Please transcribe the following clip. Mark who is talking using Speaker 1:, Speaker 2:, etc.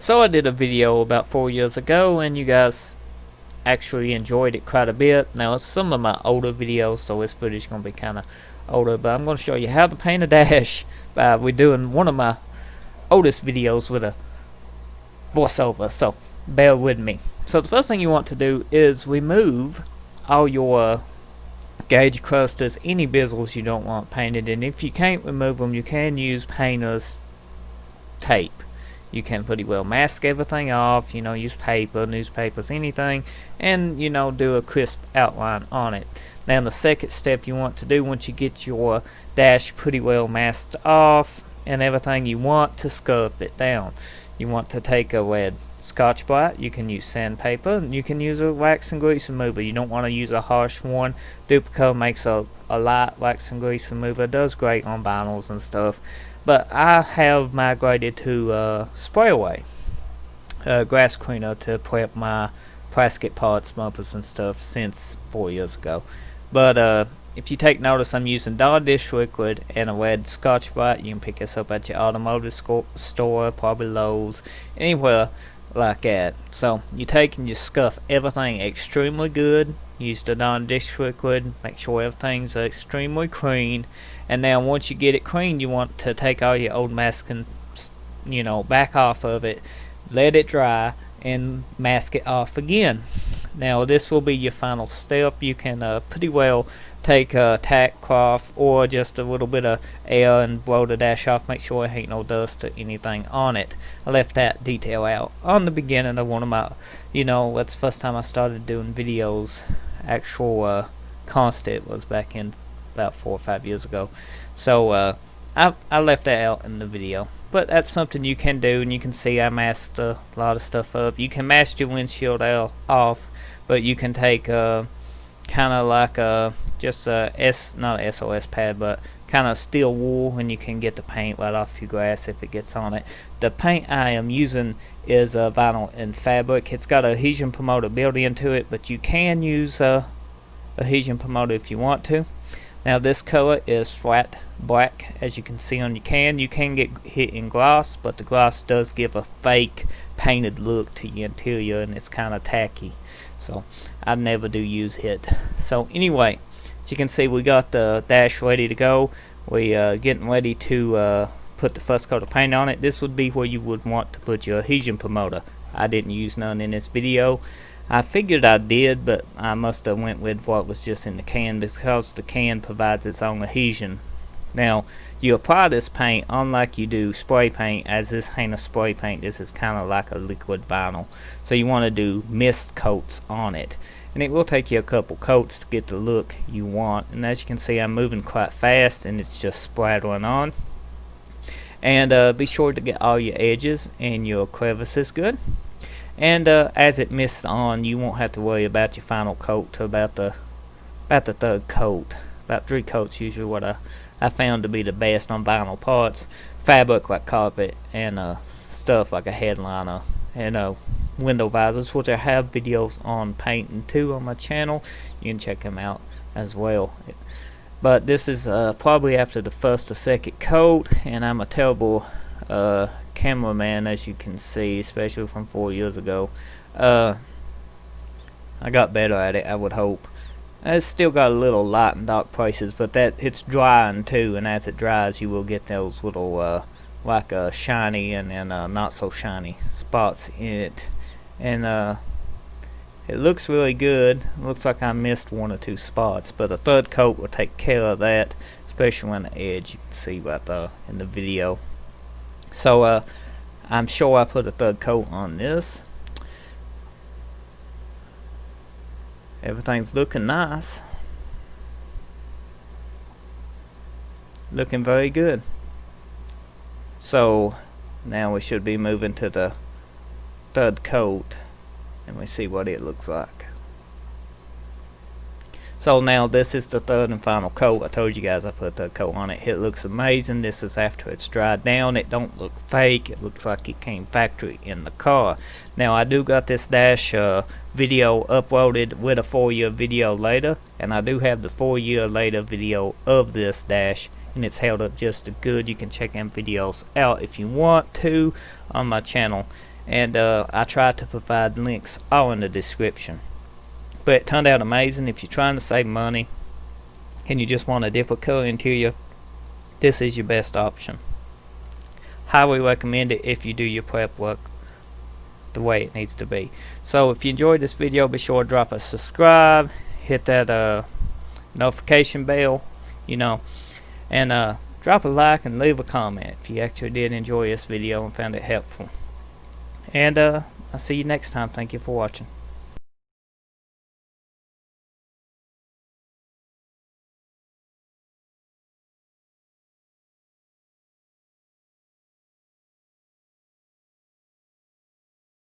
Speaker 1: So I did a video about 4 years ago, and you guys actually enjoyed it quite a bit. Now it's some of my older videos, so this footage is going to be kind of older, but I'm going to show you how to paint a dash by we're doing one of my oldest videos with a voiceover, so bear with me. So the first thing you want to do is remove all your gauge clusters, any bezels you don't want painted, and if you can't remove them, you can use painter's tape. You can pretty well mask everything off, use paper, newspapers, anything, and do a crisp outline on it. Now the second step you want to do, once you get your dash pretty well masked off and everything, you want to scuff it down. You want to take a red Scotch Brite, you can use sandpaper, and you can use a wax and grease remover. You don't want to use a harsh one. Duplico makes a light wax and grease remover. It does great on vinyls and stuff. But I have migrated to spray away grass cleaner to prep my plastic parts, bumpers and stuff since 4 years ago. But if you take notice, I'm using Dawn dish liquid and a red Scotch Brite. You can pick this up at your automotive store, probably Lowe's, anywhere like that. So you take and you scuff everything extremely good. Use the Dawn dish liquid, make sure everything's extremely clean. And now once you get it clean, you want to take all your old masking, back off of it, let it dry, and mask it off again. Now this will be your final step. You can pretty well take a tack cloth or just a little bit of air and blow the dash off. Make sure there ain't no dust or anything on it. I left that detail out on the beginning of one of my, that's the first time I started doing videos. Actual constant was back in about 4 or 5 years ago. So I left that out in the video, but that's something you can do. And you can see I masked a lot of stuff up. You can mask your windshield off, but you can take kind of like just not a SOS pad, but kind of steel wool, and you can get the paint right off your grass if it gets on it. The paint I am using is vinyl and fabric. It's got a adhesion promoter built into it, but you can use adhesion promoter if you want to. Now this color is flat black, as you can see on your can. You can get hit in gloss, but the gloss does give a fake painted look to your interior, and it's kind of tacky. So I never do use it. So anyway, as you can see, we got the dash ready to go. We getting ready to put the first coat of paint on it. This would be where you would want to put your adhesion promoter. I didn't use none in this video. I figured I did, but I must have went with what was just in the can because the can provides its own adhesion. Now you apply this paint unlike you do spray paint, as this ain't a spray paint. This is kind of like a liquid vinyl. So you want to do mist coats on it, and it will take you a couple coats to get the look you want. And as you can see, I'm moving quite fast and it's just splattering on. And be sure to get all your edges and your crevices good. And as it mists on, you won't have to worry about your final coat till about the third coat. About 3 coats usually what I found to be the best on vinyl parts. Fabric like carpet, and stuff like a headliner and window visors, which I have videos on painting too on my channel. You can check them out as well. But this is probably after the first or second coat, and I'm a terrible cameraman, as you can see, especially from 4 years ago. I got better at it, I would hope. It's still got a little light and dark places, but it's drying too, and as it dries you will get those little like shiny and not so shiny spots in it. And it looks really good. It looks like I missed 1 or 2 spots, but a third coat will take care of that, especially on the edge. You can see right there in the video. So I'm sure I put a third coat on this. Everything's looking nice. Looking very good. So now we should be moving to the third coat, and we see what it looks like. So now this is the third and final coat. I told you guys I put the coat on it. It looks amazing. This is after it's dried down. It don't look fake. It looks like it came factory in the car. Now I do got this dash video uploaded with a 4-year video later, and I do have the 4-year later video of this dash, and it's held up just as good. You can check them videos out if you want to on my channel. and I tried to provide links all in the description. But it turned out amazing. If you're trying to save money and you just want a different color interior, this is your best option. Highly recommend it if you do your prep work the way it needs to be. So if you enjoyed this video, be sure to drop a subscribe, hit that notification bell, and drop a like and leave a comment if you actually did enjoy this video and found it helpful. And I'll see you next time. Thank you for watching.